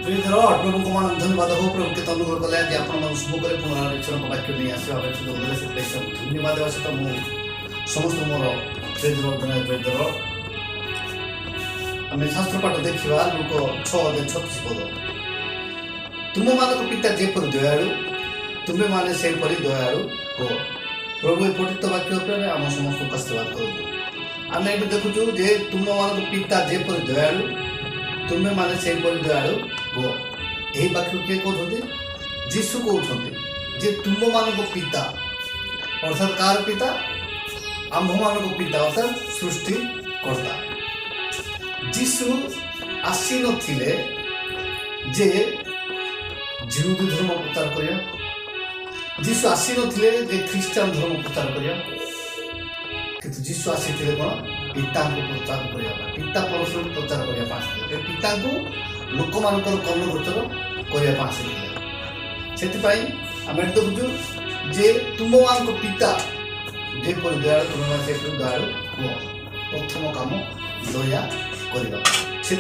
प्रियधर प्रभु को मान धन्यवाद हो प्रभु के अनुग्रह कले आज आपण सम्मुखें पुनरावृत्ति वाक्य नहीं आस धन्यवाद देवा सहित मुझे समस्त मोर प्रियधर प्रियधर आम शास्त्र पाठ देखा लोक 6:36 पद तुम मान पिता जेपर दयालु तुम्हें माने से दयालु हो प्रभु पठित वाक्य पर आम समस्त आशीर्वाद कर आम ये देखु जे तुम मान पिता जेपर दयालु तुम्हें माने से दयालु हो यही वाक्य किए कहते जीशु कहते जे तुम मान पिता अर्थात कार पिता आम्भ मान पिता अर्थात सृष्टिकर्ता जीशु आसी नथिले जे जिहुदी धर्म प्रचार करिया जीशु आसी नथिले जे ख्रीष्टान धर्म प्रचार करिया किंतु जीशु आसी थिले कोन पिता को प्रचार करिया पिता परमेश्वर प्रचार करिया पास पिता को लोक मानकर कर्ण गोचर करिया पास सेति आम देखु जे तुम मान पिता जे पर दयालु तुम से दयालु हुआ प्रथम काम दया करवा से